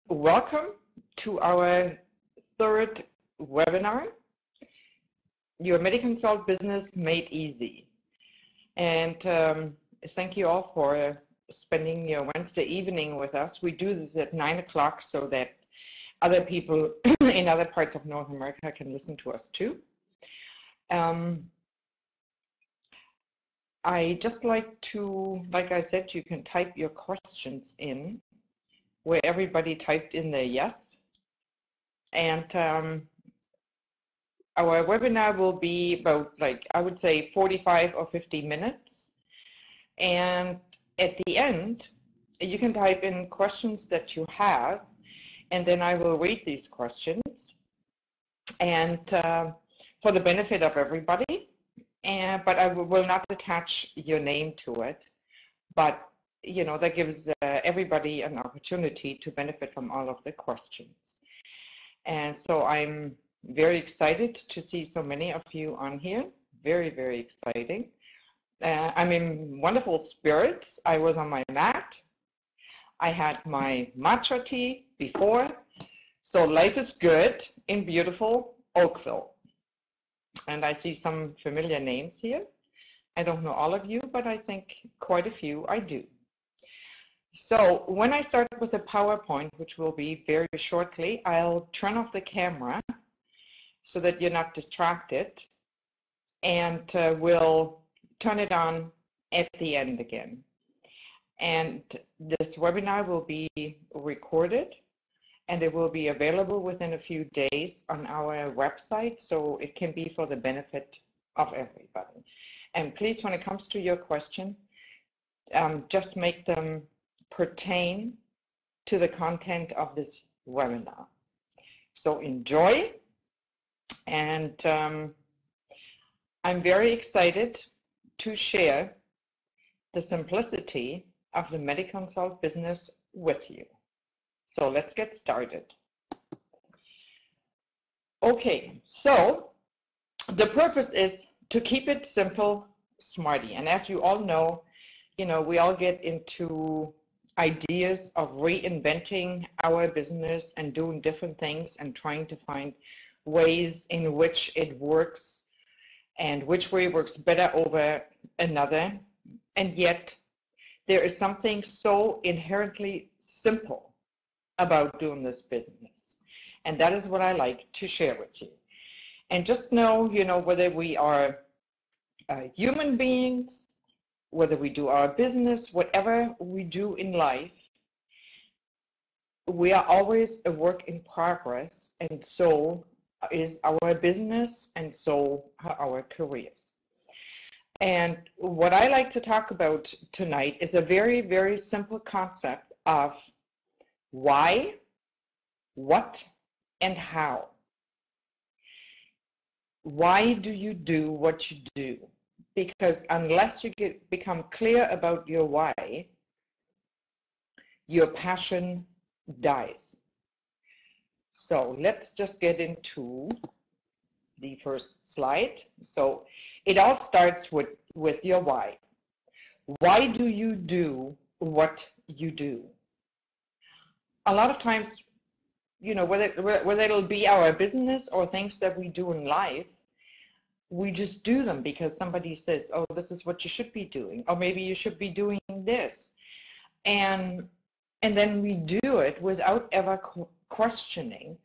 Welcome to our third webinar, Your MediConsult Business Made Easy. And thank you all for spending your Wednesday evening with us. We do this at 9 o'clock so that other people in other parts of North America can listen to us too. I just like to, like I said, you can type your questions in where everybody typed in their yes. And our webinar will be about, I would say 45 or 50 minutes. And at the end, you can type in questions that you have, and then I will read these questions and for the benefit of everybody. But I will not attach your name to it. But you know, that gives everybody an opportunity to benefit from all of the questions. And so I'm very excited to see so many of you on here. Very, very exciting. I'm in wonderful spirits. I was on my mat. I had my matcha tea before. So life is good in beautiful Oakville. And I see some familiar names here. I don't know all of you, but I think quite a few I do. So when I start with the PowerPoint, which will be very shortly, I'll turn off the camera so that you're not distracted, and we'll turn it on at the end again. And this webinar will be recorded, and it will be available within a few days on our website, so it can be for the benefit of everybody. And please, when it comes to your question, just make them pertain to the content of this webinar. So enjoy, and I'm very excited to share the simplicity of the MediConsult business with you. So let's get started. Okay, so the purpose is to keep it simple, smarty. And as you all know, we all get into ideas of reinventing our business and doing different things and trying to find ways in which it works and which way works better over another. And yet there is something so inherently simple about doing this business. And that is what I like to share with you. And just know, whether we are human beings, whether we do our business, whatever we do in life, we are always a work in progress, and so is our business, and so are our careers. And what I like to talk about tonight is a very, very simple concept of why, what, and how. Why do you do what you do? Because unless you become clear about your why, your passion dies. So let's just get into the first slide. So it all starts with your why. Why do you do what you do? A lot of times, whether it'll be our business or things that we do in life, we just do them because somebody says, oh, this is what you should be doing, or maybe you should be doing this. And then we do it without ever questioning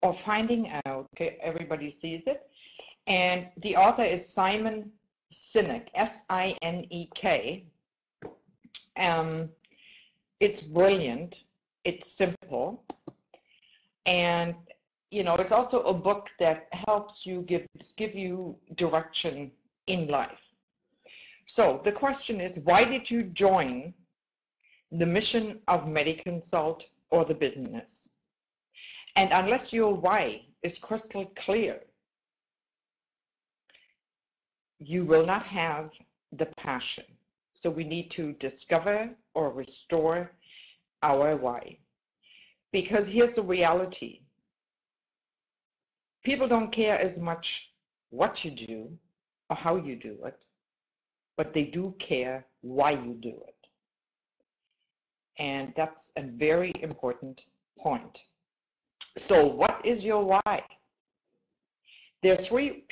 or finding out. Okay, everybody sees it. And the author is Simon Sinek, S-I-N-E-K. It's brilliant. It's simple. And it's also a book that helps you give you direction in life. So the question is, why did you join the mission of MediConsult or the business? And unless your why is crystal clear, you will not have the passion. So we need to discover or restore our why. Because here's the reality. People don't care as much what you do or how you do it, but they do care why you do it. And that's a very important point. So what is your why? There are three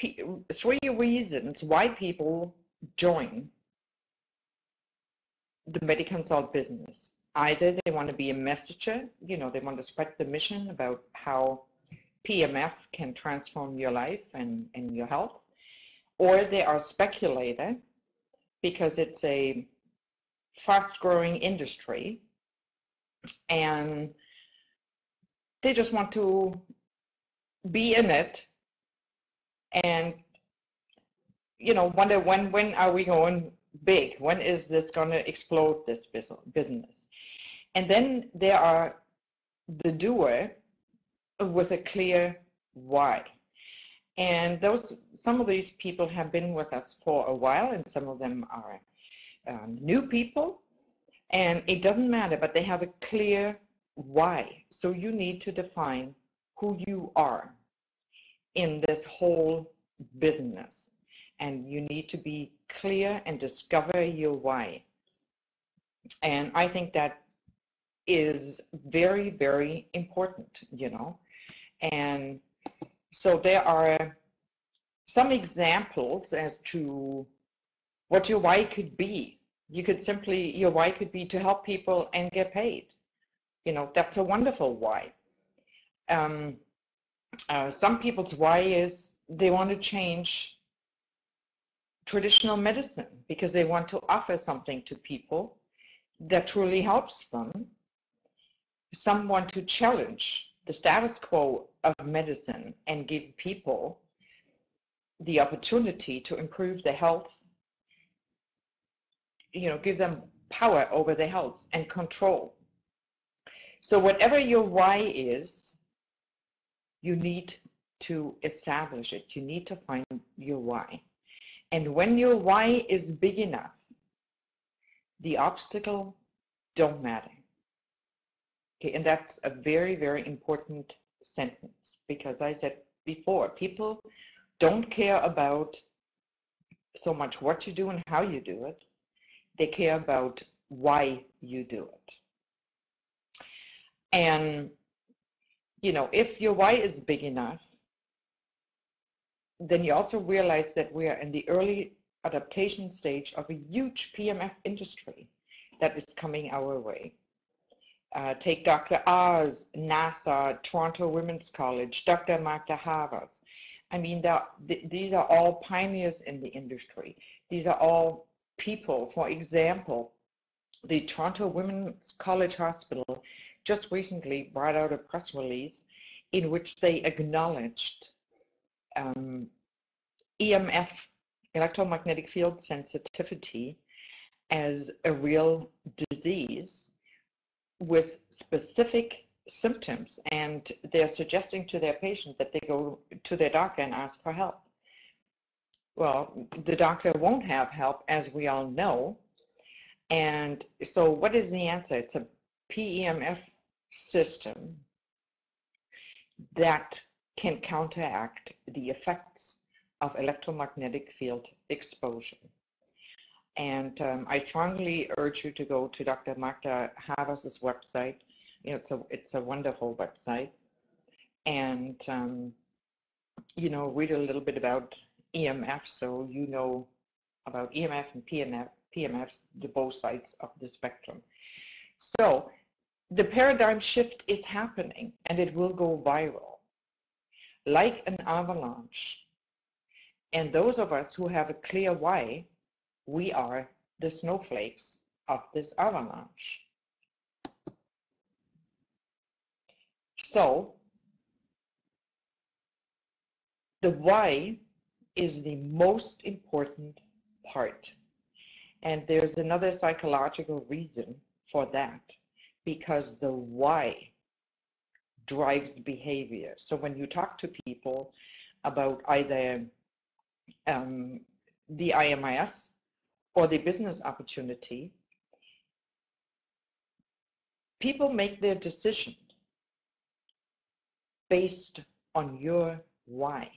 reasons why people join the MediConsult business. Either they want to be a messenger, they want to spread the mission about how PMF can transform your life and your health, or they are speculator because it's a fast-growing industry and they just want to be in it and wonder when are we going big? When is this going to explode, this business? And then there are the doer with a clear why. And some of these people have been with us for a while, and some of them are new people. And it doesn't matter, but they have a clear why. So you need to define who you are in this whole business. And you need to be clear and discover your why. And I think that is very, very important, And so there are some examples as to what your why could be. Your why could be to help people and get paid. That's a wonderful why. Some people's why is they want to change traditional medicine because they want to offer something to people that truly helps them. Some want to challenge the status quo of medicine and give people the opportunity to improve their health, give them power over their health and control. So whatever your why is, you need to establish it. You need to find your why. And when your why is big enough, the obstacle don't matter. Okay, and that's a very, very important sentence, because I said before, people don't care about so much what you do and how you do it. They care about why you do it. And, if your why is big enough, then you also realize that we are in the early adaptation stage of a huge PMF industry that is coming our way. Take Dr. Oz, NASA, Toronto Women's College, Dr. Magda Havas. I mean, these are all pioneers in the industry. These are all people. For example, the Toronto Women's College Hospital just recently brought out a press release in which they acknowledged EMF, electromagnetic field sensitivity, as a real disease with specific symptoms, and they're suggesting to their patient that they go to their doctor and ask for help. Well, the doctor won't have help, as we all know. And so what is the answer? It's a PEMF system that can counteract the effects of electromagnetic field exposure. And I strongly urge you to go to Dr. Magda Havas' website. It's a wonderful website. And, read a little bit about EMF, so you know about EMF and PMFs, the both sides of the spectrum. So the paradigm shift is happening, and it will go viral, like an avalanche. And those of us who have a clear why, we are the snowflakes of this avalanche. So the why is the most important part. And there's another psychological reason for that, because the why drives behavior. So when you talk to people about either the IMIS or the business opportunity, people make their decision based on your why.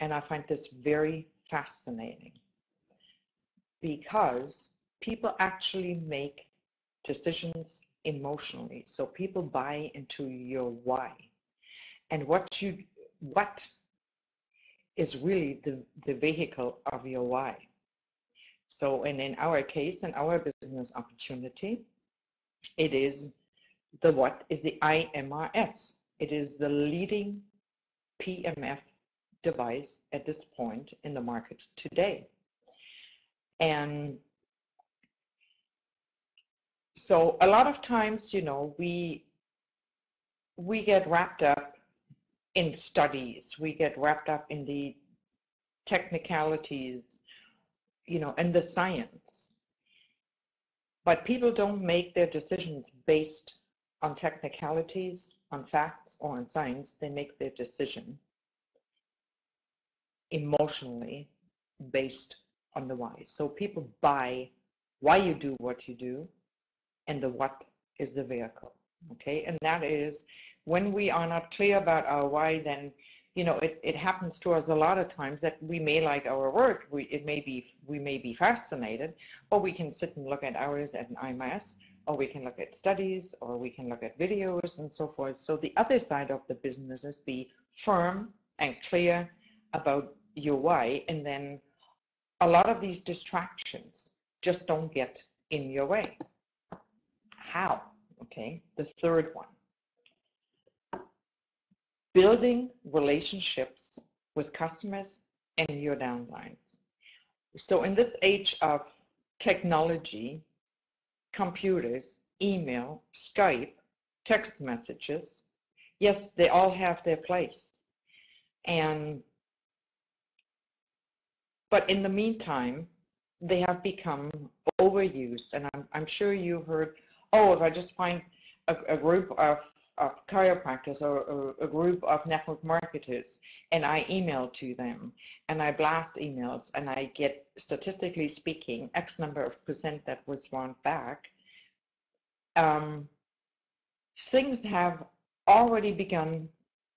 And I find this very fascinating, because people actually make decisions emotionally. So people buy into your why. And what is really the vehicle of your why. So, and in our case, in our business opportunity, it is the what is the IMRS. It is the leading PMF device at this point in the market today. And so a lot of times, you know, we get wrapped up in studies, we get wrapped up in the technicalities, you know, and the science. But people don't make their decisions based on technicalities, on facts, or on science. They make their decision emotionally based on the why. So people buy why you do what you do, and the what is the vehicle. Okay, and that is when we are not clear about our why, then you know it happens to us a lot of times that we may like our work, we may be fascinated, or we can sit and look at hours at an IMS, or we can look at studies, or we can look at videos and so forth. So the other side of the business is be firm and clear about your why, and then a lot of these distractions just don't get in your way. How? Okay, the third one. Building relationships with customers and your downlines. So in this age of technology, computers, email, Skype, text messages, yes, they all have their place. But in the meantime, they have become overused. And I'm sure you've heard, oh, if I just find a group of chiropractors or a group of network marketers, and I email to them, and I blast emails, and I get, statistically speaking, X number of percent that respond back, things have already begun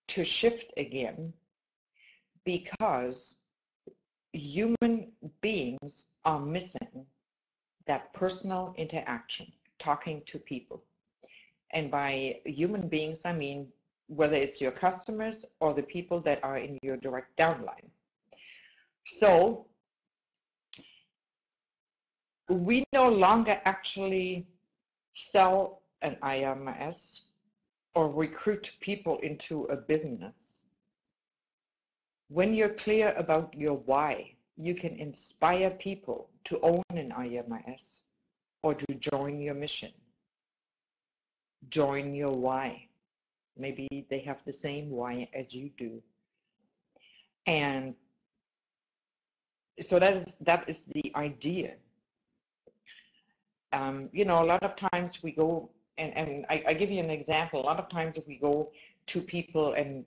to shift again, because human beings are missing that personal interaction, talking to people. And by human beings, I mean whether it's your customers or the people that are in your direct downline. So we no longer actually sell an IMS or recruit people into a business. When you're clear about your why, you can inspire people to own an IMS or to join your mission. Join your why. Maybe they have the same why as you do. And so that is the idea. You know, a lot of times we go, and I give you an example. A lot of times if we go to people and,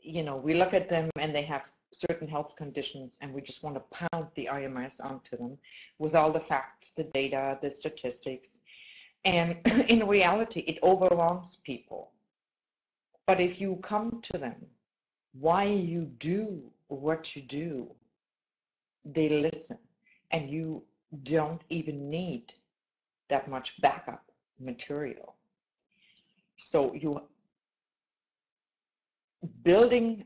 you know, we look at them and they have certain health conditions, and we just want to pound the IMS onto them with all the facts, the data, the statistics. And in reality, it overwhelms people. But if you come to them, why you do what you do, they listen, and you don't even need that much backup material. So you building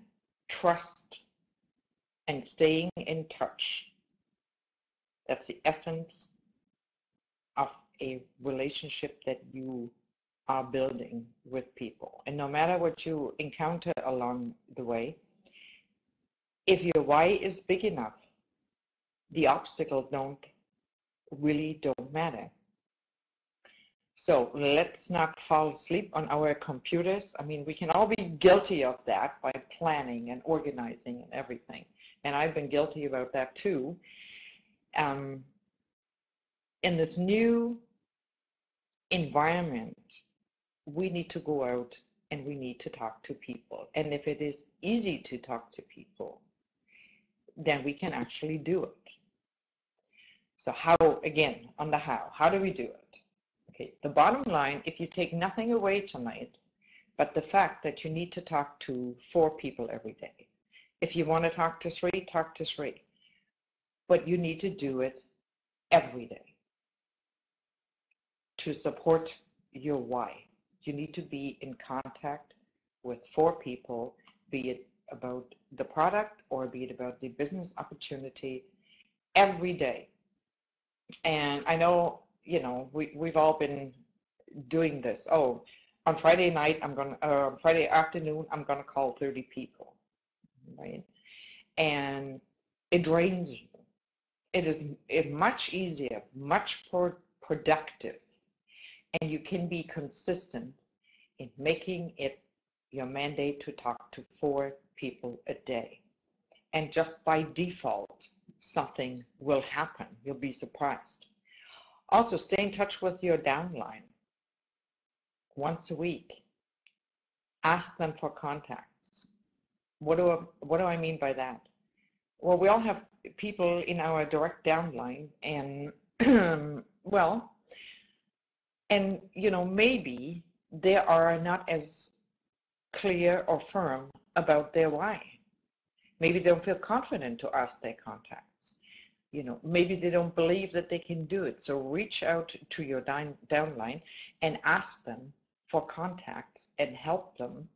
trust and staying in touch, that's the essence of a relationship that you are building with people. And no matter what you encounter along the way, if your why is big enough, the obstacles don't matter. So let's not fall asleep on our computers. I mean, we can all be guilty of that by planning and organizing and everything. And I've been guilty about that too. In this new environment, we need to go out and we need to talk to people. And if it is easy to talk to people, then we can actually do it. So how, again, on the how do we do it? Okay, the bottom line, if you take nothing away tonight, but the fact that you need to talk to 4 people every day. If you want to talk to 3, talk to 3. But you need to do it every day to support your why. You need to be in contact with 4 people, be it about the product or be it about the business opportunity, every day. And I know, we've all been doing this. Oh, on Friday night, Friday afternoon, I'm going to call 30 people, right? And it drains you. It is much easier, much more productive, and you can be consistent in making it your mandate to talk to 4 people a day. And just by default, something will happen. You'll be surprised. Also, stay in touch with your downline once a week. Ask them for contacts. What do I mean by that? Well, we all have people in our direct downline, and well, and maybe they are not as clear or firm about their why. Maybe they don't feel confident to ask their contacts. Maybe they don't believe that they can do it. So reach out to your downline and ask them for contacts and help them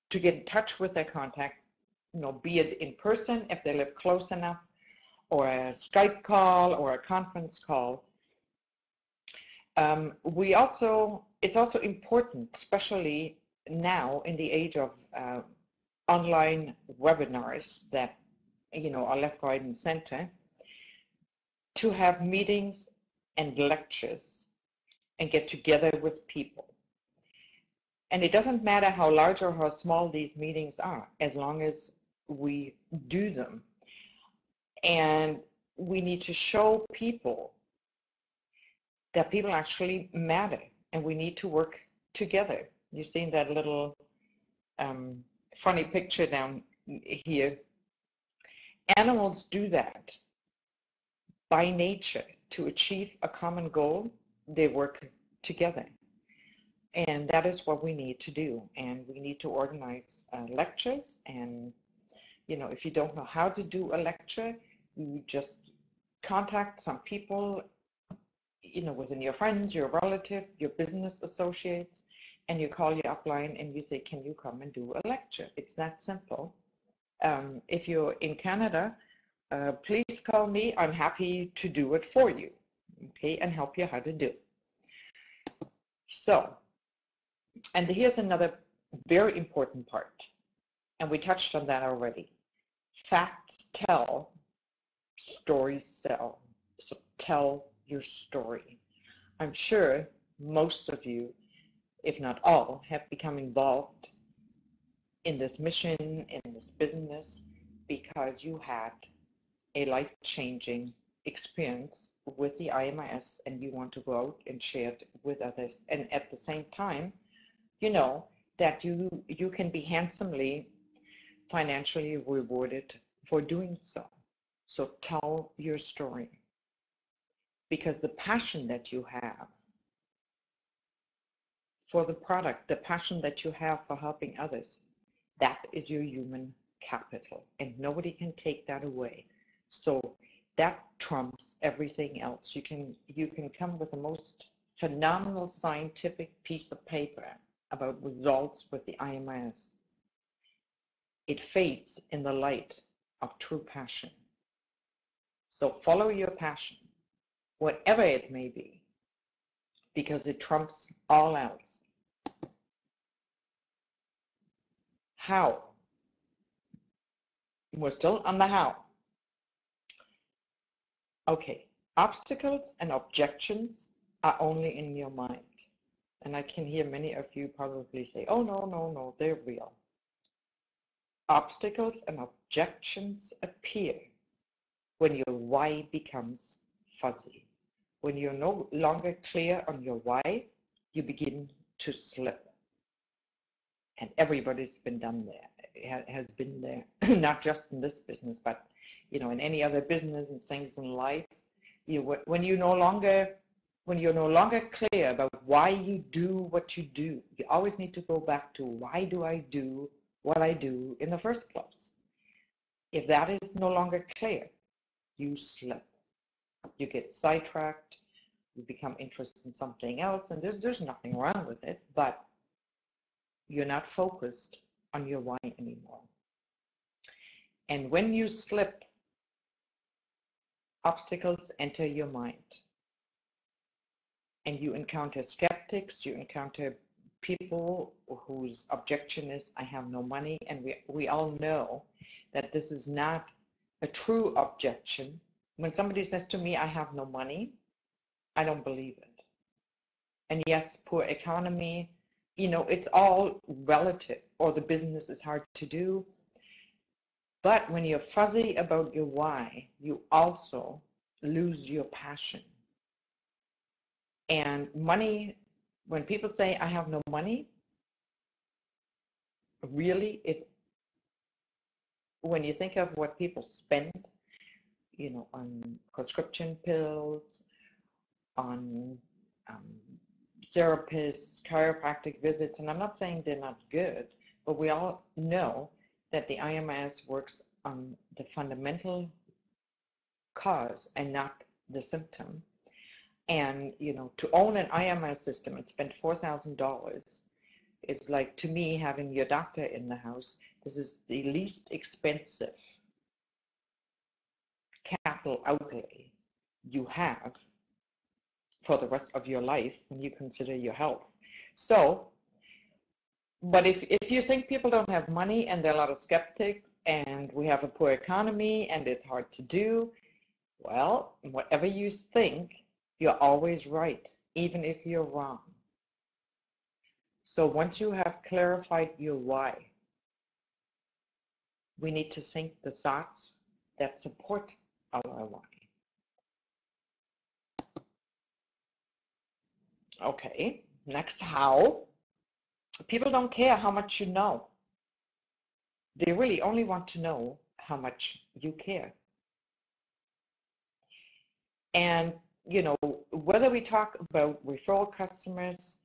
to get in touch with their contact, be it in person if they live close enough, or a Skype call or a conference call. It's also important, especially now in the age of online webinars that are left, right, and center, to have meetings and lectures and get together with people. And it doesn't matter how large or how small these meetings are, as long as we do them. And we need to show people that people actually matter, and we need to work together. You've seen that little funny picture down here. Animals do that by nature. To achieve a common goal, they work together. And that is what we need to do. And we need to organize lectures. And, if you don't know how to do a lecture, you just contact some people, within your friends, your relative, your business associates, and you call your upline and you say, can you come and do a lecture? It's that simple. If you're in Canada, please call me. I'm happy to do it for you, okay, and help you how to do it. So, and here's another very important part, and we touched on that already. Facts tell, stories sell. So tell your story. I'm sure most of you, if not all, have become involved in this mission, in this business, because you had a life-changing experience with the IMIS and you want to go out and share it with others. And at the same time, that you can be handsomely financially rewarded for doing so. So tell your story, because the passion that you have for the product, the passion that you have for helping others, that is your human capital, and nobody can take that away. So that trumps everything else. You can come with the most phenomenal scientific piece of paper about results with the IMIS. It fades in the light of true passion. So follow your passion, whatever it may be, because it trumps all else. How? We're still on the how. Okay, obstacles and objections are only in your mind. And I can hear many of you probably say, oh, no, they're real. Obstacles and objections appear when your why becomes fuzzy. When you're no longer clear on your why, you begin to slip. And everybody's been done there, has been there, not just in this business, but in any other business and things in life. When you're no longer clear about why you do what you do, you always need to go back to, why do I do what I do in the first place? If that is no longer clear, you slip. You get sidetracked, you become interested in something else, and there's nothing wrong with it, but you're not focused on your why anymore. And when you slip, obstacles enter your mind. And you encounter skeptics, you encounter people whose objection is, I have no money. And we all know that this is not a true objection. When somebody says to me, I have no money, I don't believe it. And yes, poor economy, you know, it's all relative, or the business is hard to do. But when you're fuzzy about your why, you also lose your passion. And money, when people say, I have no money, really, when you think of what people spend, you know, on prescription pills, on therapists, chiropractic visits, and I'm not saying they're not good, but we all know that the IMS works on the fundamental cause and not the symptom. And, you know, to own an IMS system and spend $4,000 is like, to me, having your doctor in the house. This is the least expensive capital outlay you have for the rest of your life when you consider your health. So, but if you think people don't have money and there are a lot of skeptics and we have a poor economy and it's hard to do, well, whatever you think, you're always right, even if you're wrong. So once you have clarified your why, we need to think the thoughts that support our why. Okay, next, how. People don't care how much you know. They really only want to know how much you care. And, you know, whether we talk about referral customers,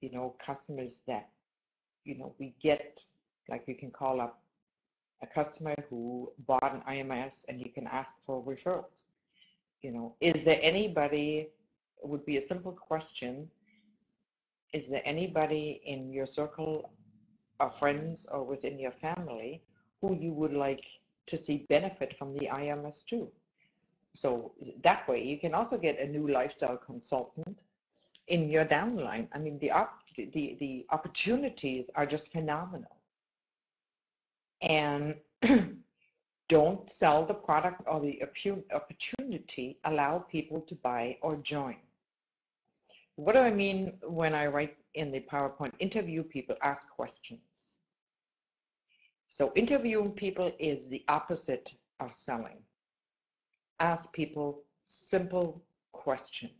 you know, customers that, you know, we get, like we can call up a customer who bought an IMS and you can ask for referrals. You know, is there anybody, it would be a simple question, is there anybody in your circle of friends or within your family who you would like to see benefit from the IMS too? So that way you can also get a new lifestyle consultant in your downline. I mean, the opportunities are just phenomenal. And don't sell the product or the opportunity, allow people to buy or join. What do I mean when I write in the PowerPoint? Interview people, ask questions. So interviewing people is the opposite of selling. Ask people simple questions.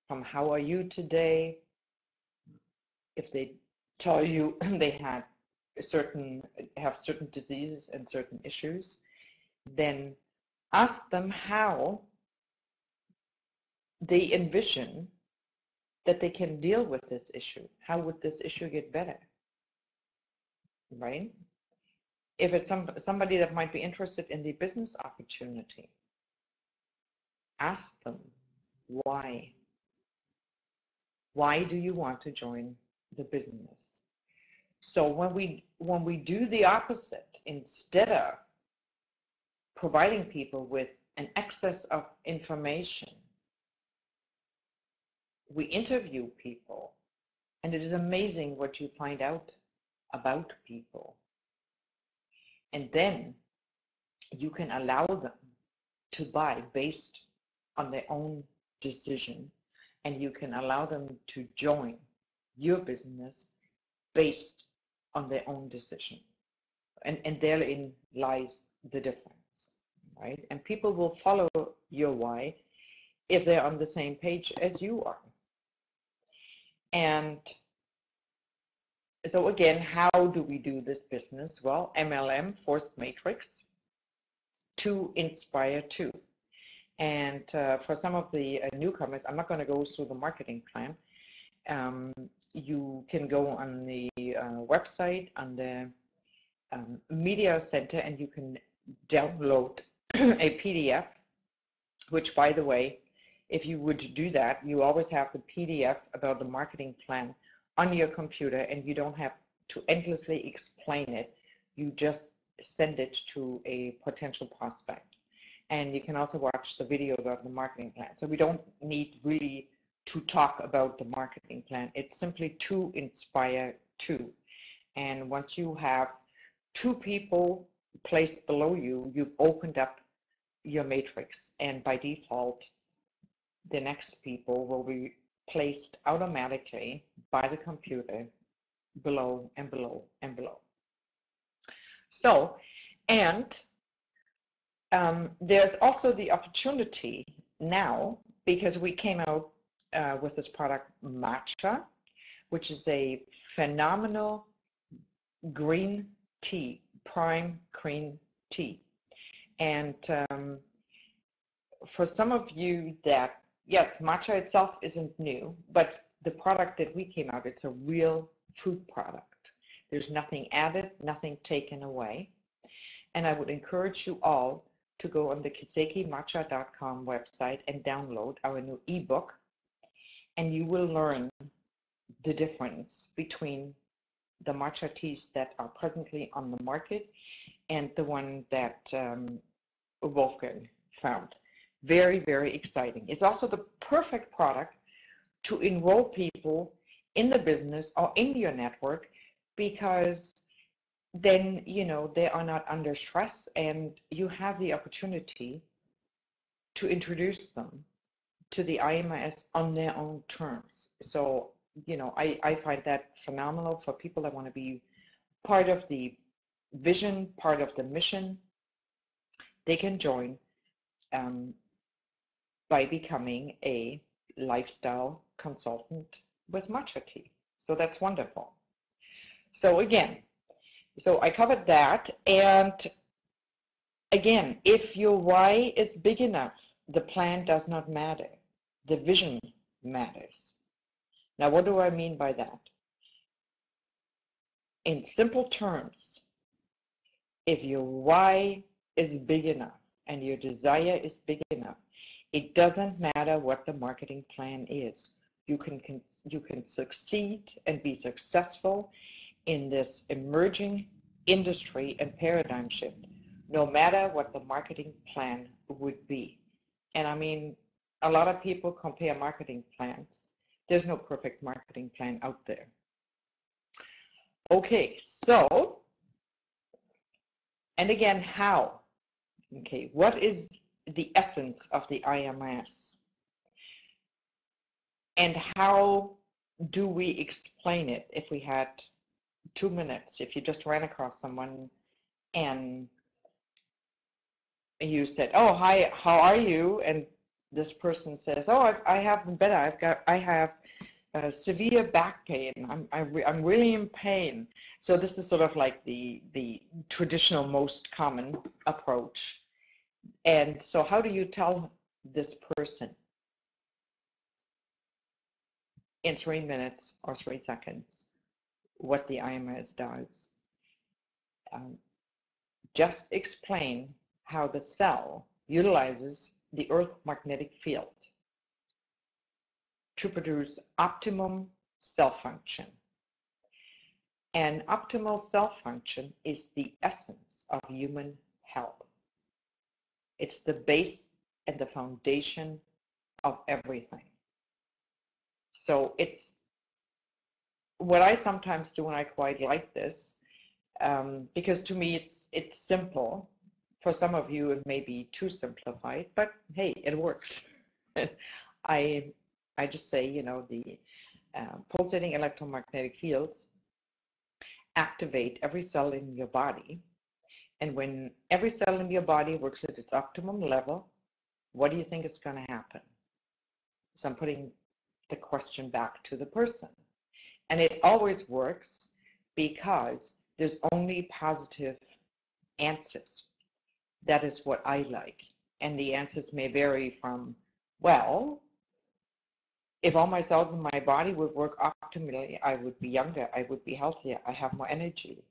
From how are you today? If they tell you they have certain diseases and certain issues, then ask them how they envision that they can deal with this issue. How would this issue get better? Right? If it's somebody that might be interested in the business opportunity, ask them why. Why do you want to join the business? So when we do the opposite, instead of providing people with an excess of information, we interview people, and it is amazing what you find out about people. And then you can allow them to buy based on their own decision, and you can allow them to join your business based on their own decision. And therein lies the difference, right? And people will follow your why if they're on the same page as you are. And so again, how do we do this business? Well, MLM, Forced Matrix, to Inspire 2. And for some of the newcomers, I'm not going to go through the marketing plan. You can go on the website, on the Media Center, and you can download a PDF, which, by the way, if you would do that, you always have the PDF about the marketing plan on your computer, and you don't have to endlessly explain it. You just send it to a potential prospect. And you can also watch the video about the marketing plan. So we don't need really to talk about the marketing plan. It's simply to inspire two. And once you have two people placed below you, you've opened up your matrix. And by default, the next people will be placed automatically by the computer below and below and below. So, and there's also the opportunity now, because we came out with this product Matcha, which is a phenomenal green tea, prime green tea. And for some of you that, yes, matcha itself isn't new, but the product that we came out, it's a real food product. There's nothing added, nothing taken away. And I would encourage you all to go on the kiseikimatcha.com website and download our new ebook, and you will learn the difference between the matcha teas that are presently on the market and the one that Wolfgang found. Very, very exciting. It's also the perfect product to enroll people in the business or in your network, because then, you know, they are not under stress, and you have the opportunity to introduce them to the IMIS on their own terms. So, you know, I find that phenomenal for people that want to be part of the vision, part of the mission. They can join by becoming a lifestyle consultant with matcha tea. So that's wonderful. So again, so I covered that. And again, if your why is big enough, the plan does not matter. The vision matters. Now, what do I mean by that? In simple terms, if your why is big enough and your desire is big enough, it doesn't matter what the marketing plan is. You can succeed and be successful in this emerging industry and paradigm shift, no matter what the marketing plan would be. And I mean, a lot of people compare marketing plans. There's no perfect marketing plan out there. Okay, so, and again, how? Okay, what is the essence of the IMS? And how do we explain it if we had 2 minutes? If you just ran across someone and you said, "Oh, hi, how are you?" And this person says, "Oh, I have been better. I have severe back pain. I'm really in pain." So this is sort of like the traditional, most common approach. And so, how do you tell this person in 3 minutes or 3 seconds what the IMS does? Just explain how the cell utilizes the Earth magnetic field to produce optimum cell function. And optimal cell function is the essence of human health. It's the base and the foundation of everything. So it's what I sometimes do, and I quite like this, because to me it's simple. For some of you it may be too simplified, but hey, it works. I just say, you know, the pulsating electromagnetic fields activate every cell in your body, and when every cell in your body works at its optimum level, what do you think is going to happen? So I'm putting the question back to the person. And it always works because there's only positive answers. That is what I like. And the answers may vary from, well, if all my cells in my body would work optimally, I would be younger, I would be healthier, I have more energy,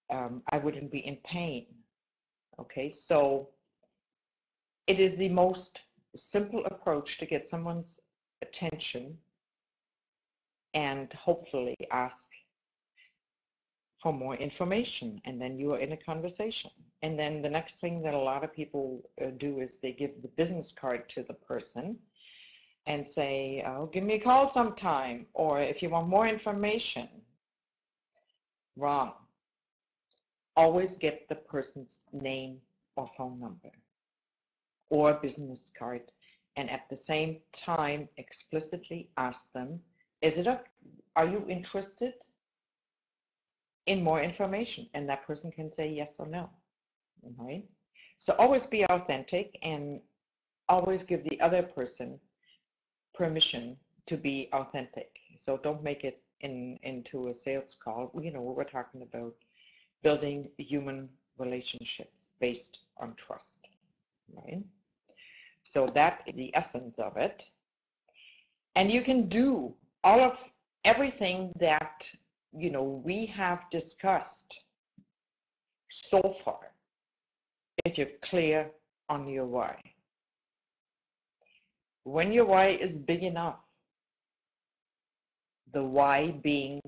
I wouldn't be in pain. Okay, so it is the most simple approach to get someone's attention and hopefully ask for more information, and then you are in a conversation. And then the next thing that a lot of people do is they give the business card to the person and say, oh, give me a call sometime, or if you want more information. Wrong. Always get the person's name or phone number or business card, and at the same time explicitly ask them, are you interested in more information? And that person can say yes or no. Right? So always be authentic and always give the other person permission to be authentic. So don't make it into a sales call. You know, we're talking about building human relationships based on trust, right? So that is the essence of it. And you can do everything that, you know, we have discussed so far if you're clear on your why. When your why is big enough, the why being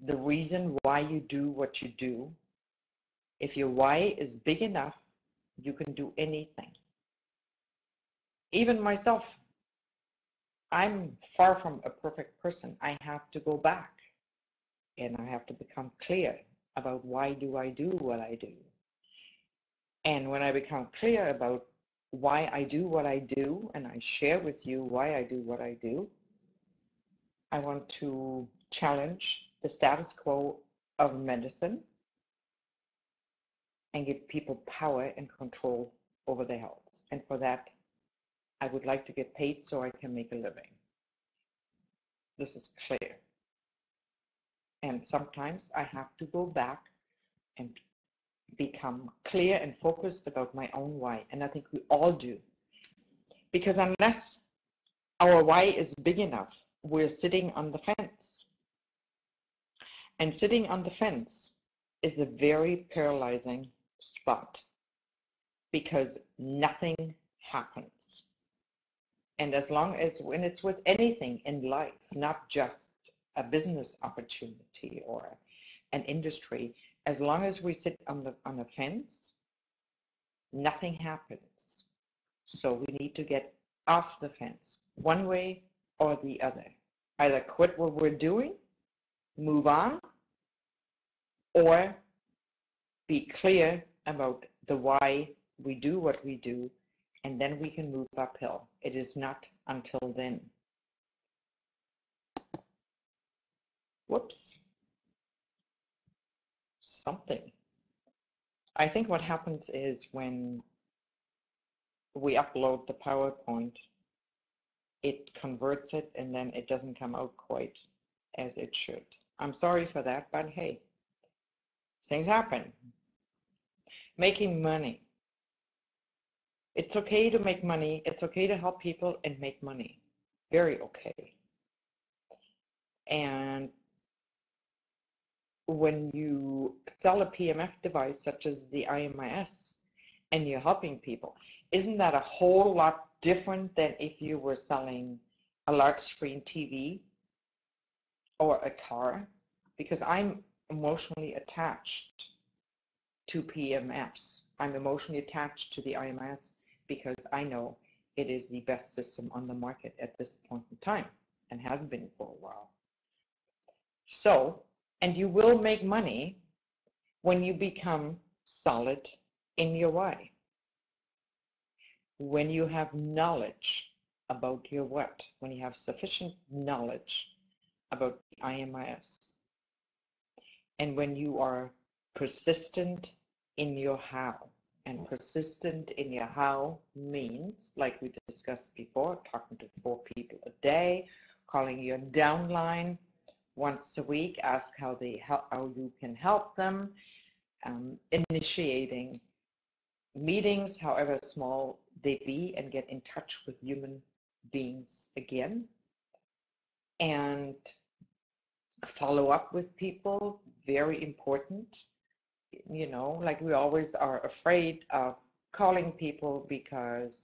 the reason why you do what you do, if your why is big enough, you can do anything. Even myself, I'm far from a perfect person. I have to go back and I have to become clear about why do I do what I do. And when I become clear about why I do what I do, and I share with you why I do what I do, I want to challenge the status quo of medicine and give people power and control over their health. And for that, I would like to get paid so I can make a living. This is clear. And sometimes I have to go back and become clear and focused about my own why. And I think we all do. Because unless our why is big enough, we're sitting on the fence. And sitting on the fence is a very paralyzing spot because nothing happens. And as long as, when it's with anything in life, not just a business opportunity or an industry, as long as we sit on the fence, nothing happens. So we need to get off the fence, one way or the other. Either quit what we're doing, move on, or be clear about the why we do what we do, and then we can move uphill. It is not until then. Whoops. Something. I think what happens is when we upload the PowerPoint, it converts it and then it doesn't come out quite as it should. I'm sorry for that, but hey, things happen. Making money. It's okay to make money. It's okay to help people and make money. Very okay. And when you sell a PMF device such as the Imis and you're helping people, isn't that a whole lot different than if you were selling a large screen TV or a car? Because I'm emotionally attached to PMFs. I'm emotionally attached to the Imis because I know it is the best system on the market at this point in time and has been for a while. So, and you will make money when you become solid in your why. When you have knowledge about your what, when you have sufficient knowledge about the Imis, and when you are persistent in your how. And persistent in your how means, like we discussed before, talking to 4 people a day, calling your downline once a week, ask how you can help them, initiating meetings, however small they be, and get in touch with human beings again, and follow up with people, very important. You know, like we always are afraid of calling people because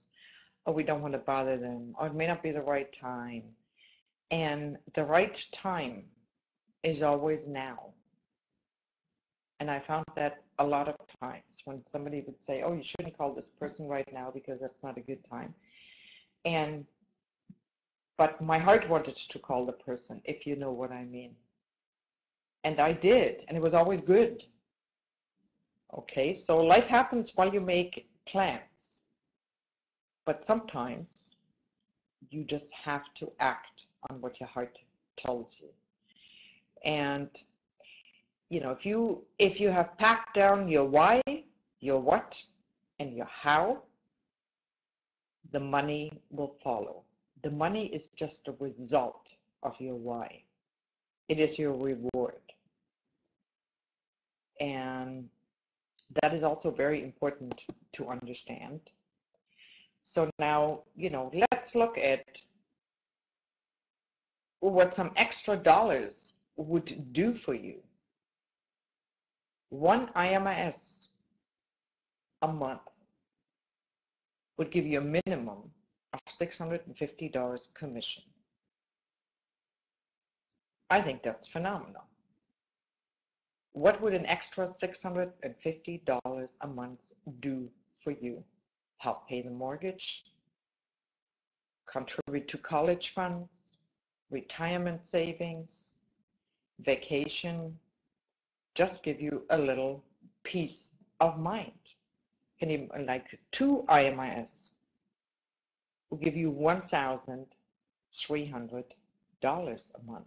or we don't want to bother them, or it may not be the right time. And the right time is always now. And I found that a lot of times when somebody would say, oh, you shouldn't call this person right now because that's not a good time. But my heart wanted to call the person, if you know what I mean. And I did, and it was always good. Okay, so life happens while you make plans. But sometimes you just have to act on what your heart tells you. And you know, if you have packed down your why, your what, and your how, the money will follow. The money is just a result of your why. It is your reward. And that is also very important to understand. So now, you know, let's look at what some extra dollars would do for you. One IMIS a month would give you a minimum of $650 commission. I think that's phenomenal. What would an extra $650 a month do for you? Help pay the mortgage, contribute to college funds, retirement savings, vacation, just give you a little peace of mind. And even like 2 IMIS will give you $1,300 a month.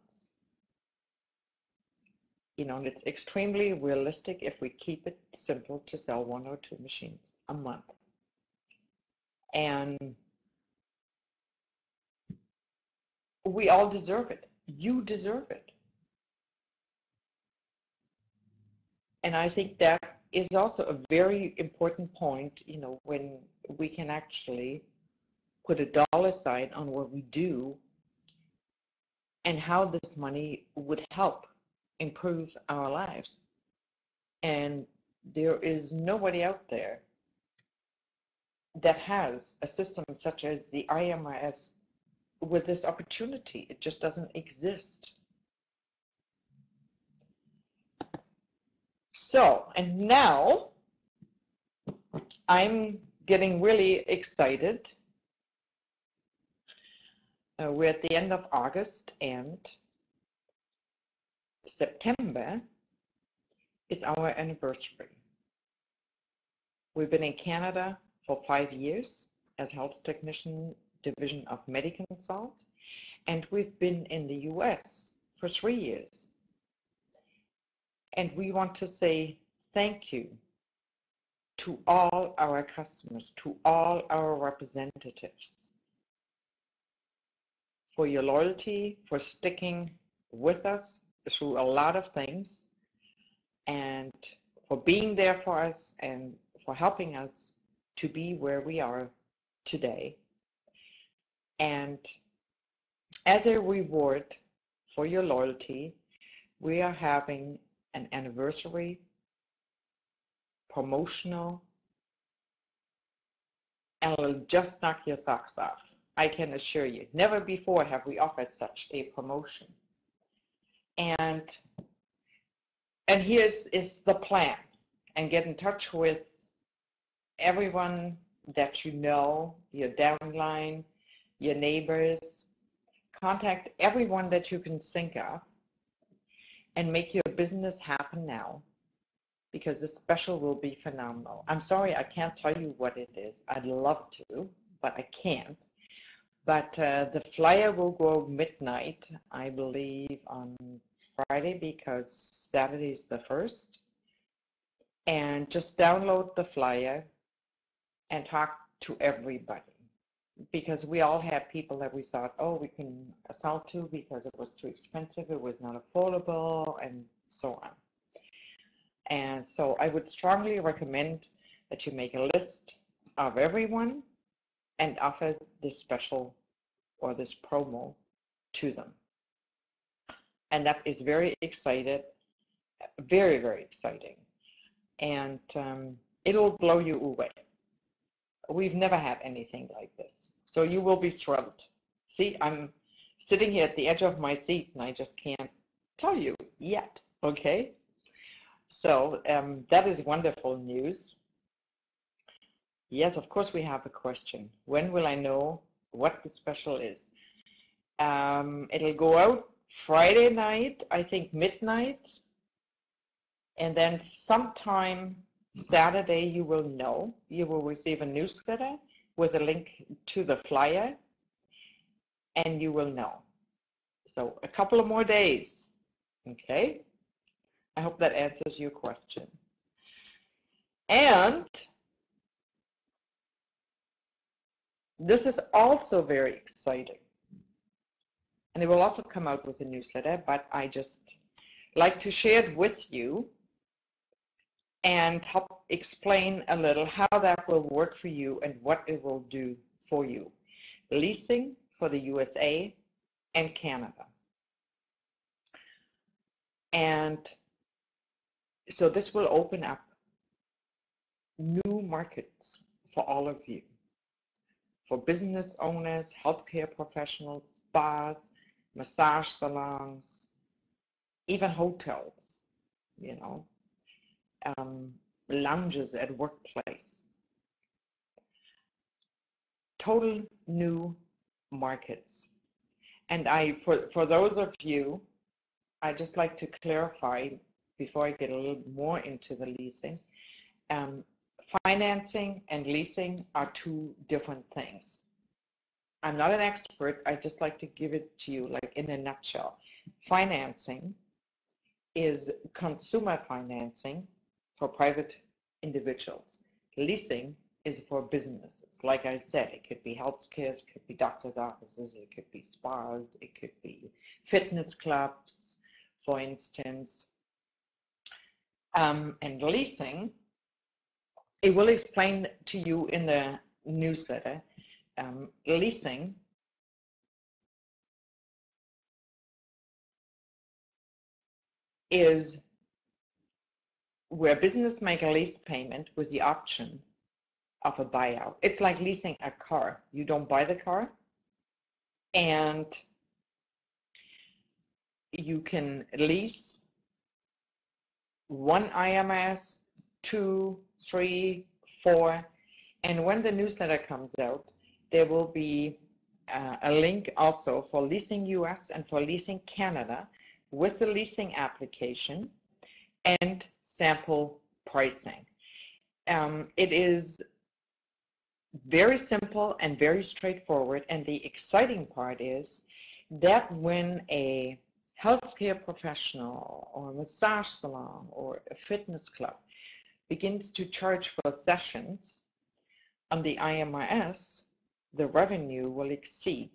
You know, and it's extremely realistic if we keep it simple to sell 1 or 2 machines a month. And we all deserve it. You deserve it. And I think that is also a very important point, you know, when we can actually put a dollar sign on what we do and how this money would help improve our lives. And there is nobody out there that has a system such as the IMIS with this opportunity. It just doesn't exist. So, and now I'm getting really excited. We're at the end of August, and September is our anniversary. We've been in Canada for 5 years as health technician division of MediConsult, and we've been in the US for 3 years. And we want to say thank you to all our customers, to all our representatives for your loyalty, for sticking with us through a lot of things, and for being there for us and for helping us to be where we are today. And as a reward for your loyalty, we are having an anniversary promotional, and it'll just knock your socks off. I can assure you, never before have we offered such a promotion. And here is the plan. And get in touch with everyone that you know, your downline, your neighbors. Contact everyone that you can think of and make your business happen now, because this special will be phenomenal. I'm sorry I can't tell you what it is. I'd love to, but I can't. But the flyer will go midnight, I believe, on Friday, because Saturday is the 1st. And just download the flyer and talk to everybody, because we all had people that we thought, oh, we can sell to because it was too expensive, it was not affordable, and so on. And so I would strongly recommend that you make a list of everyone and offer this special or this promo to them. And that is very exciting, very, very exciting. And it'll blow you away. We've never had anything like this. So you will be thrilled. See, I'm sitting here at the edge of my seat and I just can't tell you yet, okay? So that is wonderful news. Yes, of course we have a question. When will I know what the special is? It'll go out Friday night, I think midnight, and then sometime Saturday you will know. You will receive a newsletter with a link to the flyer, and you will know. So a couple of more days, okay? I hope that answers your question. And this is also very exciting. And it will also come out with a newsletter, but I just like to share it with you and help explain a little how that will work for you and what it will do for you. Leasing for the USA and Canada. And so this will open up new markets for all of you, for business owners, healthcare professionals, spas, massage salons, even hotels, you know, lounges at workplace. Total new markets. And for those of you, I just like to clarify before I get a little more into the leasing, financing and leasing are two different things. I'm not an expert, I just like to give it to you like in a nutshell. Financing is consumer financing for private individuals. Leasing is for businesses. Like I said, it could be healthcare, it could be doctor's offices, it could be spas, it could be fitness clubs, for instance. And leasing, it will explain to you in the newsletter. Leasing is where business make a lease payment with the option of a buyout. It's like leasing a car. You don't buy the car, and you can lease one IMS, 2, 3, 4, and when the newsletter comes out, there will be a link also for Leasing US and for Leasing Canada with the leasing application and sample pricing. It is very simple and very straightforward, and the exciting part is that when a healthcare professional or a massage salon or a fitness club begins to charge for sessions on the IMRS, the revenue will exceed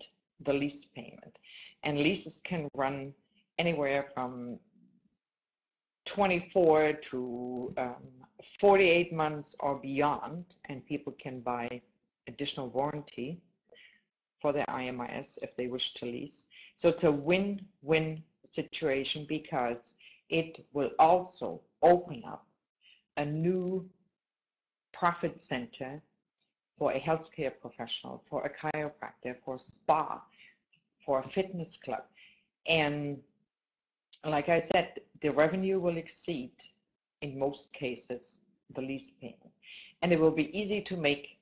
the lease payment. And leases can run anywhere from 24 to 48 months or beyond, and people can buy additional warranty for their IMRS if they wish to lease. So it's a win-win situation because it will also open up a new profit center for a healthcare professional, for a chiropractor, for a spa, for a fitness club. And like I said, the revenue will exceed, in most cases, the lease payment. And it will be easy to make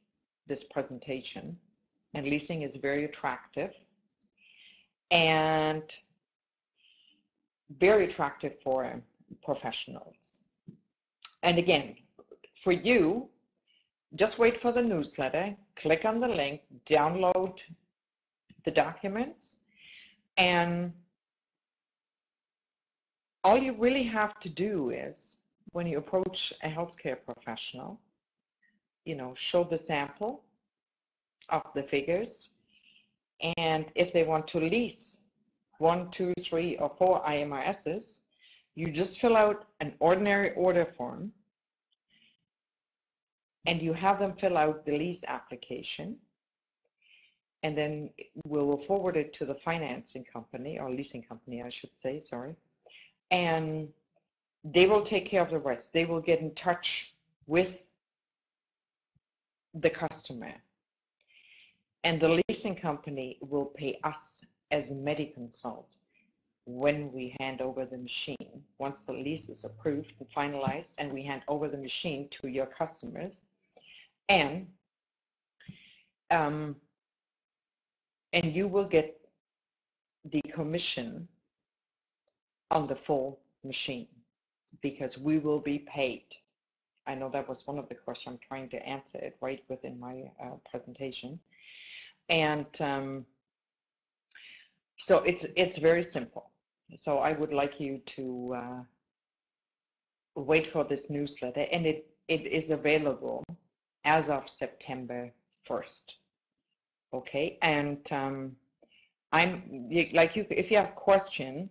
this presentation. And leasing is very attractive and very attractive for professionals. And again, for you, just wait for the newsletter, click on the link, download the documents, and all you really have to do is, when you approach a healthcare professional, you know, show the sample of the figures, and if they want to lease 1, 2, 3, or 4 IMRSs, you just fill out an ordinary order form, and you have them fill out the lease application, and then we will forward it to the financing company, or leasing company, I should say, sorry, and they will take care of the rest. They will get in touch with the customer. and the leasing company will pay us as MediConsult when we hand over the machine. Once the lease is approved and finalized and we hand over the machine to your customers, and you will get the commission on the full machine because we will be paid. I know that was one of the questions. I'm trying to answer it right within my presentation. And so it's very simple. So I would like you to wait for this newsletter, and it is available as of September 1st. Okay, and if you have questions,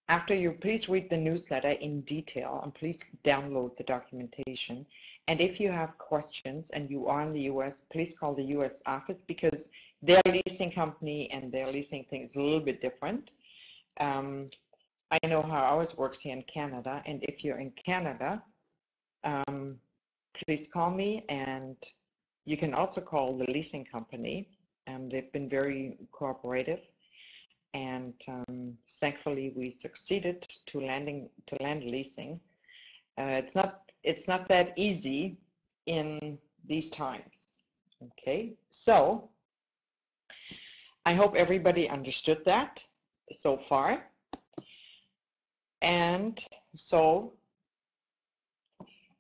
after you, please read the newsletter in detail and please download the documentation. And if you have questions and you are in the US, please call the US office because their leasing company and their leasing thing is a little bit different. I know how ours works here in Canada, and if you're in Canada, please call me, and you can also call the leasing company. They've been very cooperative. And thankfully, we succeeded to land leasing. It's not that easy in these times. Okay, so I hope everybody understood that so far. And so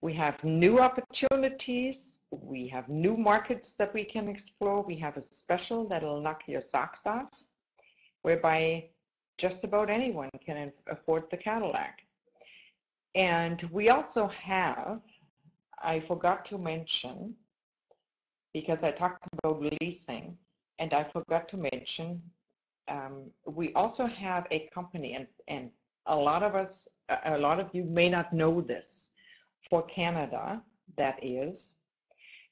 we have new opportunities. We have new markets that we can explore. We have a special that'll knock your socks off, whereby just about anyone can afford the Cadillac. And we also have, I forgot to mention, because I talked about leasing, and I forgot to mention, we also have a company, and a lot of you may not know this, for Canada, that is,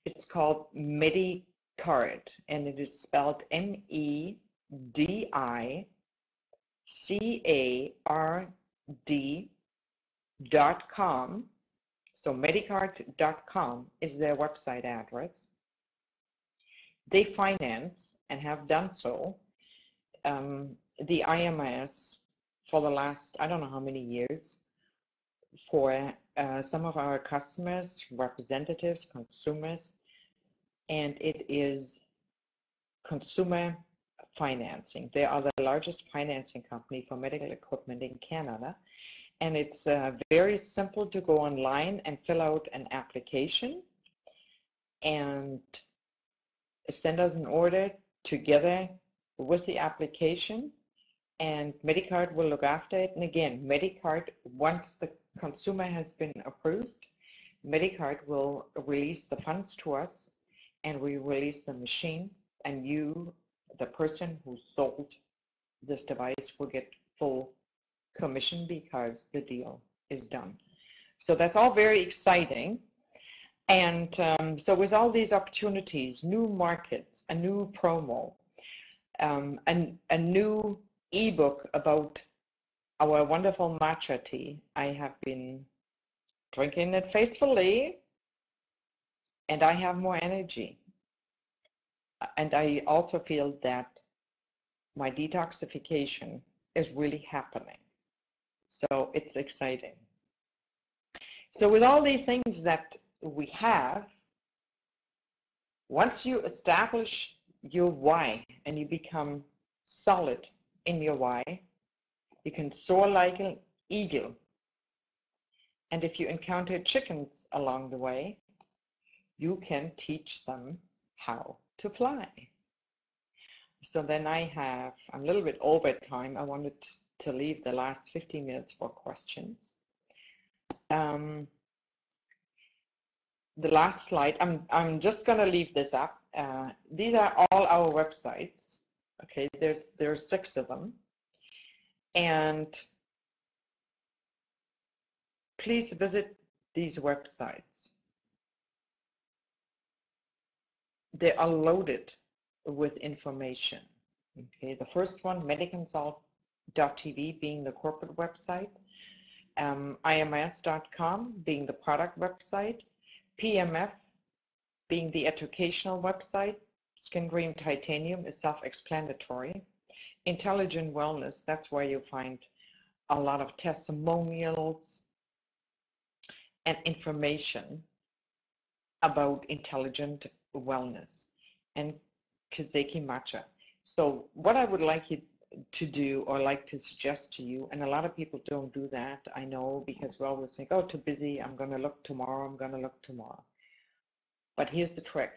it's called MediCard, and it is spelled MediCard.com. So MediCard.com is their website address. They finance and have done so the Imis for the last, I don't know how many years, for some of our customers, representatives, consumers, and it is consumer financing. They are the largest financing company for medical equipment in Canada, and it's very simple to go online and fill out an application and send us an order together with the application, and MediCard will look after it. And again, MediCard, once the consumer has been approved, MediCard will release the funds to us, and we release the machine, and you, the person who sold this device, will get full commission because the deal is done. So that's all very exciting. And so with all these opportunities, new markets, a new promo, a new ebook about our wonderful matcha tea. I have been drinking it faithfully, and I have more energy. And I also feel that my detoxification is really happening. So it's exciting. So with all these things that we have, once you establish your why and you become solid in your why, you can soar like an eagle. And if you encounter chickens along the way, you can teach them how to fly. So then I'm a little bit over time. I wanted to leave the last 15 minutes for questions. The last slide, I'm just going to leave this up. These are all our websites. Okay, there's 6 of them. And please visit these websites. They are loaded with information. Okay, the first one, MediConsult.tv, being the corporate website, Imis.com being the product website, PMF being the educational website, Skin Cream Titanium is self-explanatory. Intelligent Wellness, that's where you find a lot of testimonials and information about intelligent wellness, and Kazeki Matcha. So what I would like you to do, or like to suggest to you, and a lot of people don't do that, I know, because we always think, oh, too busy, I'm going to look tomorrow, I'm going to look tomorrow. But here's the trick.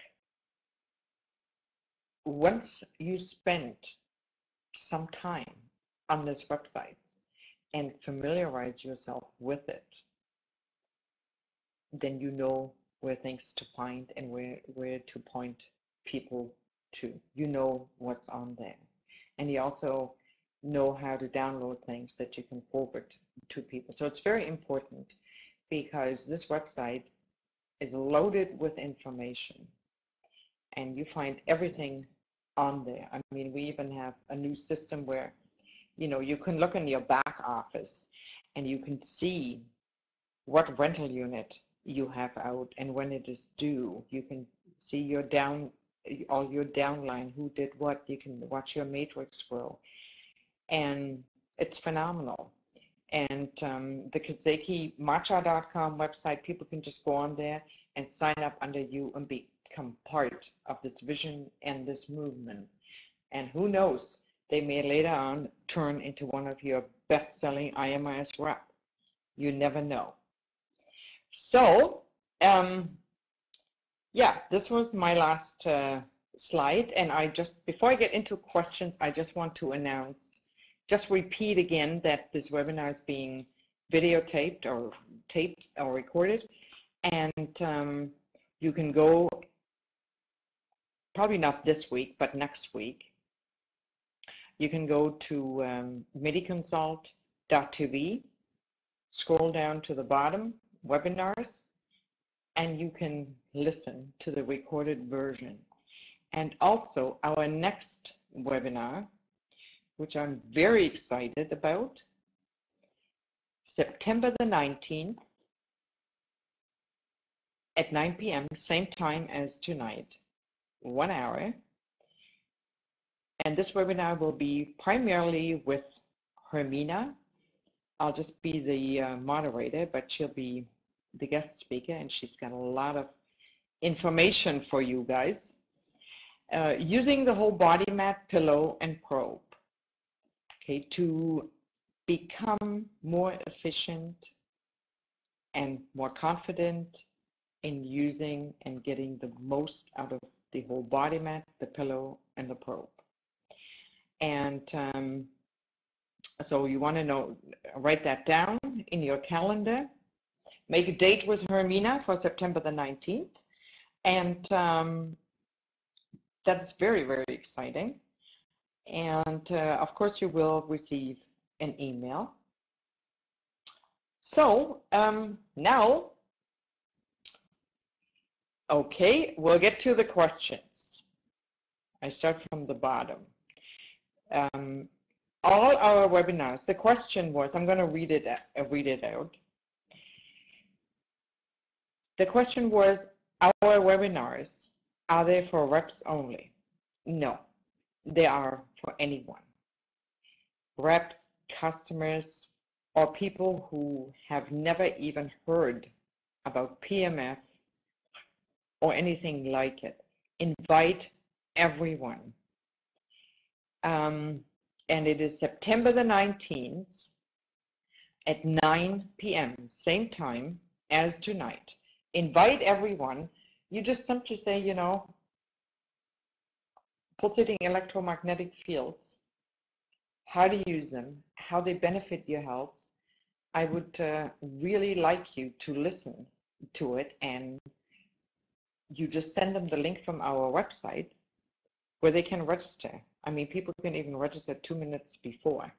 Once you spend some time on this website and familiarize yourself with it, then you know where things to find and where to point people to. You know what's on there. And you also know how to download things that you can forward to people. So it's very important, because this website is loaded with information and you find everything on there. I mean, we even have a new system where, you know, you can look in your back office and you can see what rental unit you have out and when it is due. You can see your all your downline, who did what. You can watch your matrix grow, and it's phenomenal. And the KazekiMatcha.com website, people can just go on there and sign up under you and become part of this vision and this movement. And who knows, they may later on turn into one of your best-selling IMIS rep. You never know. So, yeah, this was my last slide. And before I get into questions, I just want to just repeat again that this webinar is being videotaped or taped or recorded. And you can go, probably not this week, but next week. You can go to MediConsult.tv, scroll down to the bottom, webinars, and you can listen to the recorded version. And also our next webinar, which I'm very excited about, September the 19th at 9 p.m., same time as tonight, 1 hour. And this webinar will be primarily with Hermina. I'll just be the moderator, but she'll be the guest speaker, and she's got a lot of information for you guys. Using the whole body mat, pillow, and probe, okay, to become more efficient and more confident in using and getting the most out of the whole body mat, the pillow, and the probe. And so you want to write that down in your calendar. Make a date with Hermina for September the 19th. And that's very, very exciting. And of course, you will receive an email. So now, okay, we'll get to the questions. I start from the bottom. All our webinars, the question was, I'm going to read it out. The question was, our webinars, are they for reps only? No, they are for anyone. Reps, customers, or people who have never even heard about PMF or anything like it. Invite everyone. And it is September the 19th at 9 p.m., same time as tonight. Invite everyone. You just simply say, you know, pulsating electromagnetic fields, how to use them, how they benefit your health. I would really like you to listen to it, and you just send them the link from our website where they can register. I mean, people can even register 2 minutes before.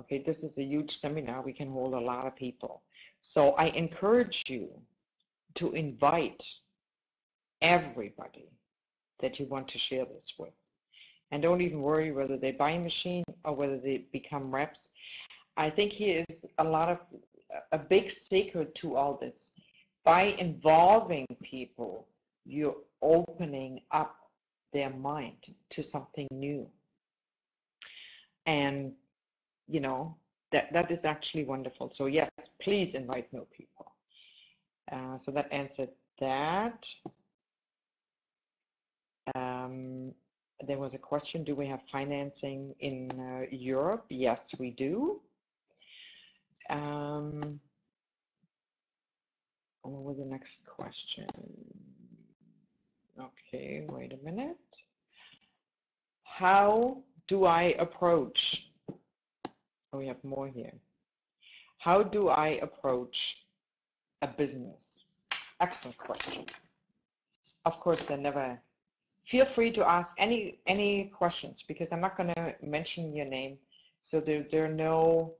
Okay, this is a huge seminar. We can hold a lot of people. So I encourage you to invite everybody that you want to share this with. And don't even worry whether they buy a machine or whether they become reps. I think here is a big secret to all this. By involving people, you're opening up their mind to something new. And, you know, that is actually wonderful. So yes, please invite new people. So that answered that. There was a question, do we have financing in Europe? Yes, we do. What was the next question? Okay, wait a minute. How do I approach? Oh, we have more here. How do I approach a business? Excellent question. Of course, they're never. Feel free to ask any questions, because I'm not going to mention your name. So there are no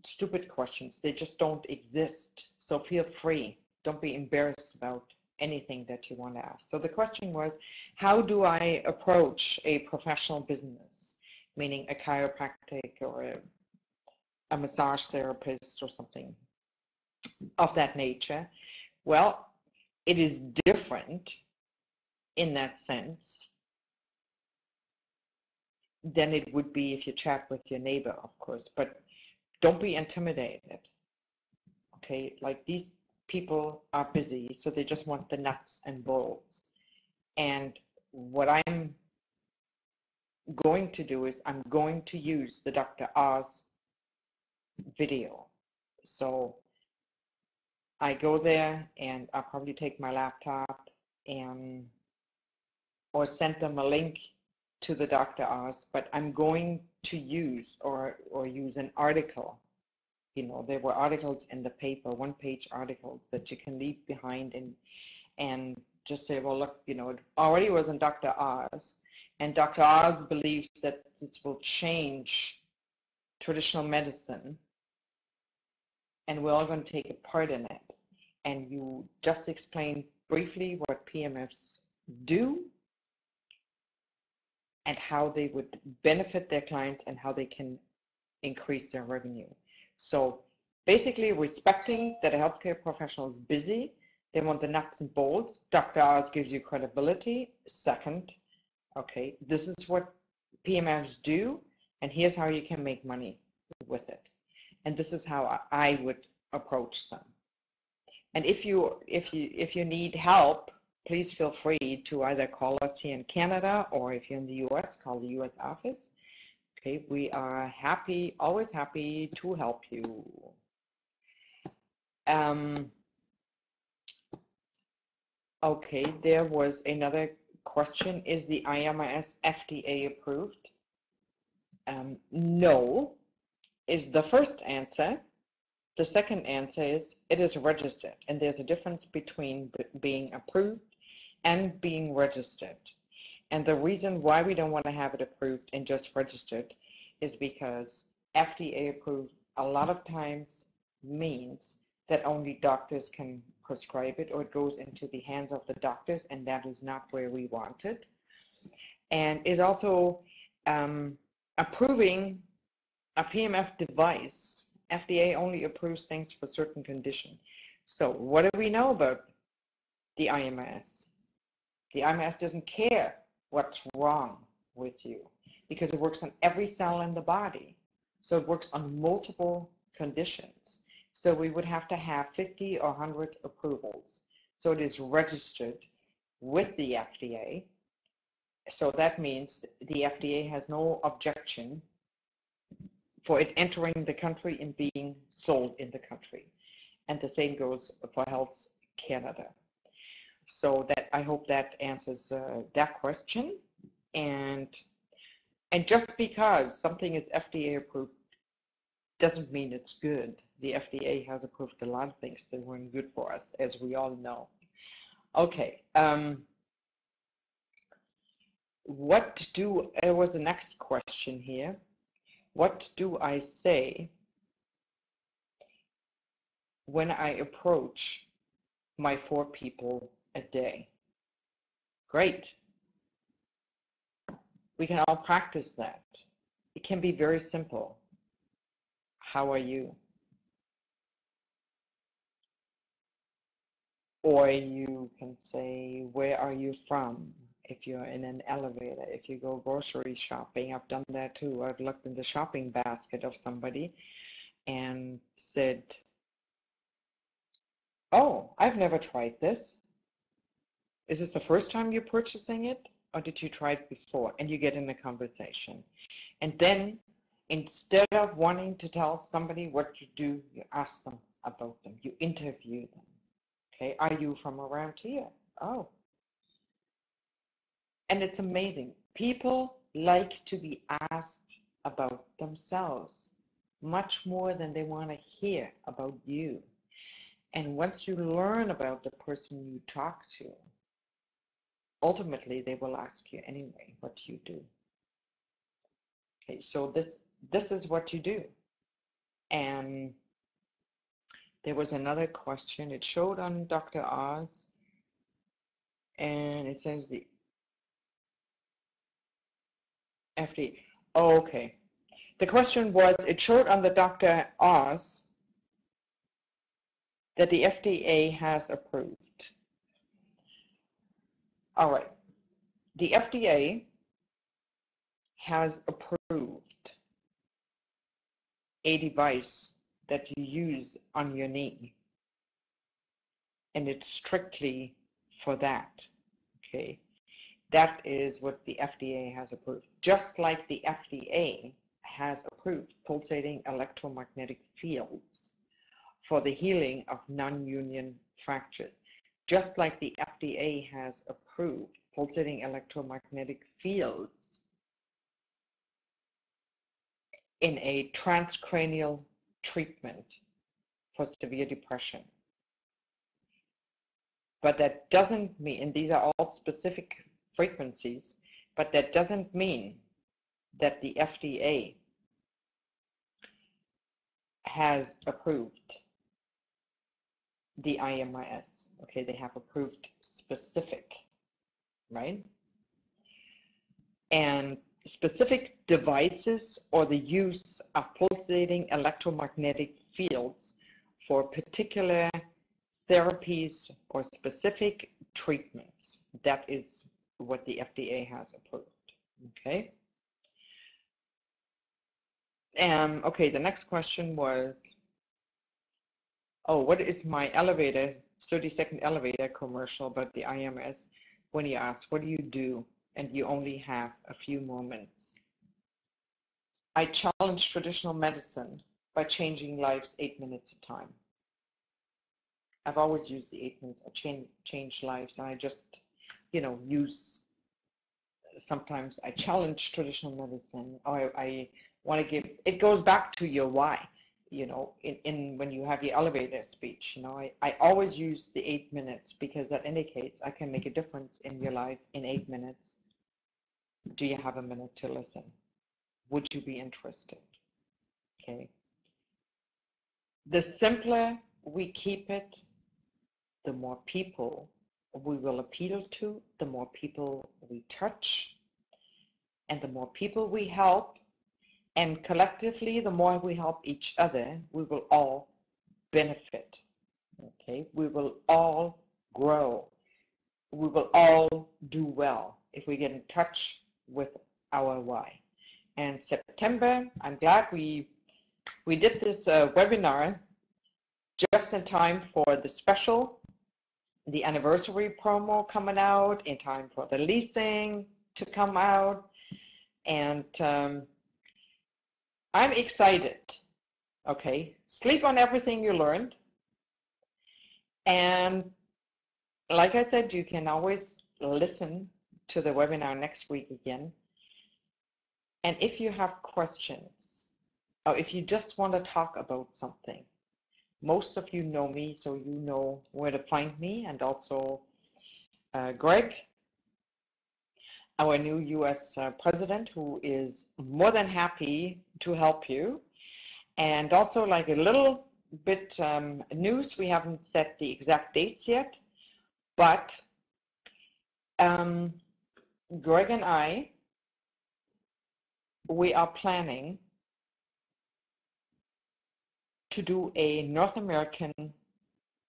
stupid questions. They just don't exist. So feel free. Don't be embarrassed about anything that you want to ask. So the question was, how do I approach a professional business, meaning a chiropractic or a massage therapist or something of that nature? Well, it is different in that sense than it would be if you chat with your neighbor, of course, but don't be intimidated. Okay, like these people are busy, so they just want the nuts and bolts. And what I'm going to do is I'm going to use the Dr. Oz video. So I go there and I'll probably take my laptop and or send them a link to the Dr. Oz, but I'm going to use or use an article. You know, there were articles in the paper, one-page articles that you can leave behind and just say, well, look, you know, it already was in Dr. Oz, and Dr. Oz believes that this will change traditional medicine, and we're all going to take a part in it. And you just explain briefly what PMFs do and how they would benefit their clients and how they can increase their revenue. So basically respecting that a healthcare professional is busy, they want the nuts and bolts. Dr. Oz gives you credibility. Second, okay, this is what PMFs do, and here's how you can make money with it. And this is how I would approach them. And if you need help, please feel free to either call us here in Canada, or if you're in the US, call the US office. Okay, we are happy, always happy to help you. Okay, there was another question. Is the IMIS FDA approved? No, is the first answer. The second answer is it is registered, and there's a difference between being approved and being registered. And the reason why we don't want to have it approved and just registered is because FDA approved a lot of times means that only doctors can prescribe it, or it goes into the hands of the doctors, and that is not where we want it. And is also approving a PMF device. FDA only approves things for certain conditions. So what do we know about the IMS? The IMS doesn't care what's wrong with you because it works on every cell in the body. So it works on multiple conditions. So we would have to have 50 or 100 approvals. So it is registered with the FDA. So that means the FDA has no objection for it entering the country and being sold in the country. And the same goes for Health Canada. So that, I hope that answers that question. And just because something is FDA approved doesn't mean it's good. The FDA has approved a lot of things that weren't good for us, as we all know. Okay. There was the next question here. What do I say when I approach my 4 people a day? Great. We can all practice that. It can be very simple. How are you? Or you can say, where are you from? if you're in an elevator, if you go grocery shopping. I've done that too. I've looked in the shopping basket of somebody and said, oh, I've never tried this. Is this the first time you're purchasing it, or did you try it before? And you get in a conversation. And then instead of wanting to tell somebody what you do, you ask them about them. You interview them. Okay, are you from around here? Oh. And it's amazing. People like to be asked about themselves much more than they want to hear about you. And once you learn about the person you talk to, ultimately they will ask you anyway what you do. Okay, so this is what you do. And there was another question. It showed on Dr. Oz, and it says the FDA. Oh, okay. The question was, it showed on the Dr. Oz that the FDA has approved. All right. The FDA has approved a device that you use on your knee, and it's strictly for that. Okay. That is what the FDA has approved. Just like the FDA has approved pulsating electromagnetic fields for the healing of non-union fractures. Just like the FDA has approved pulsating electromagnetic fields in a transcranial treatment for severe depression. But that doesn't mean, and these are all specific frequencies, but that doesn't mean that the FDA has approved the IMIS. Okay, they have approved specific, right? And specific devices or the use of pulsating electromagnetic fields for particular therapies or specific treatments. That is what the FDA has approved. Okay. Okay, the next question was, oh, what is my elevator, 30-second elevator commercial about the IMS? When you ask, what do you do? And you only have a few moments. I challenge traditional medicine by changing lives 8 minutes at a time. I've always used the 8 minutes. I change lives, and I just, use, sometimes I challenge traditional medicine, or I want to give, it goes back to your why, when you have your elevator speech, I always use the 8 minutes because that indicates I can make a difference in your life in 8 minutes. Do you have a minute to listen? Would you be interested? Okay. The simpler we keep it, the more people we will appeal to, the more people we touch, and the more people we help, and collectively, the more we help each other, we will all benefit. Okay, we will all grow. We will all do well if we get in touch with our why. And September, I'm glad we did this webinar just in time for the special, the anniversary promo coming out, in time for the leasing to come out. And I'm excited. Okay, sleep on everything you learned. And like I said, you can always listen to the webinar next week again. And if you have questions, or if you just want to talk about something, most of you know me, so you know where to find me, and also Greg, our new US president, who is more than happy to help you. And also, like a little bit news, we haven't set the exact dates yet, but Greg and I, we are planning to do a North American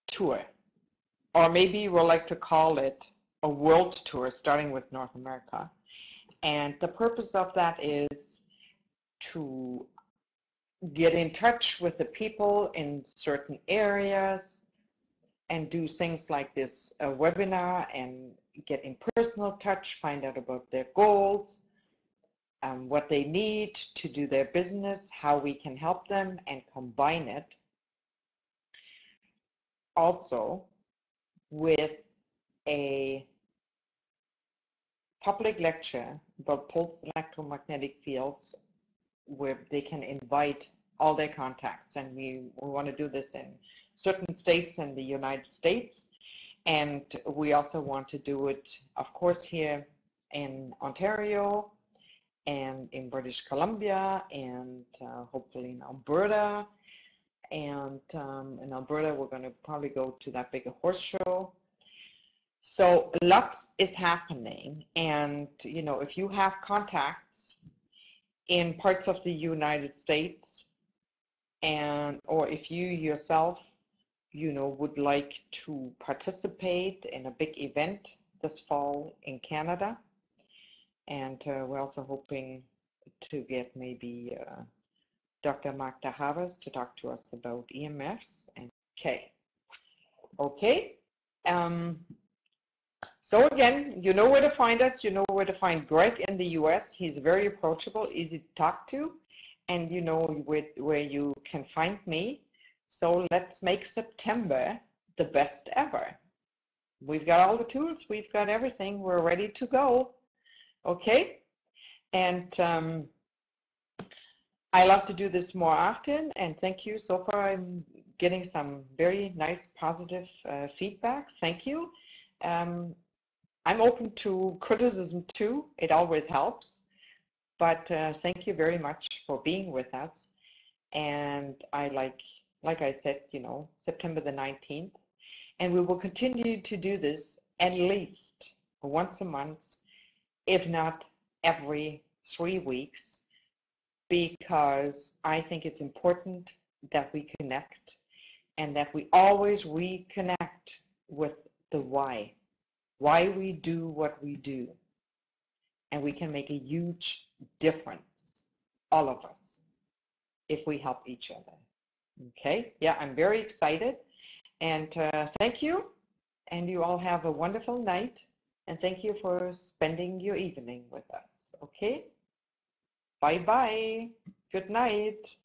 tour, or maybe we'll like to call it a world tour starting with North America. And the purpose of that is to get in touch with the people in certain areas and do things like this webinar and get in personal touch, find out about their goals, what they need to do their business, how we can help them, and combine it also with a public lecture about pulse electromagnetic fields where they can invite all their contacts. And we want to do this in certain states in the United States. And we also want to do it, of course, here in Ontario and in British Columbia and hopefully in Alberta. And in Alberta, we're going to probably go to that big horse show. So lots is happening, and you know, if you have contacts in parts of the United States, and or if you yourself, you know, would like to participate in a big event this fall in Canada, and we're also hoping to get maybe Dr. Magda Havers to talk to us about EMFs. And okay. So again, you know where to find us. You know where to find Greg in the US. He's very approachable, easy to talk to, and you know where you can find me. So let's make September the best ever. We've got all the tools. We've got everything. We're ready to go. Okay? And I love to do this more often, and thank you. So far, I'm getting some very nice positive feedback. Thank you. I'm open to criticism too. It always helps. But thank you very much for being with us. And I like I said, you know, September the 19th. And we will continue to do this at least once a month, if not every 3 weeks, because I think it's important that we connect and that we always reconnect with the why we do what we do. And we can make a huge difference, all of us, if we help each other. Okay, yeah, I'm very excited. And thank you. And you all have a wonderful night. And thank you for spending your evening with us. Okay, bye-bye. Good night.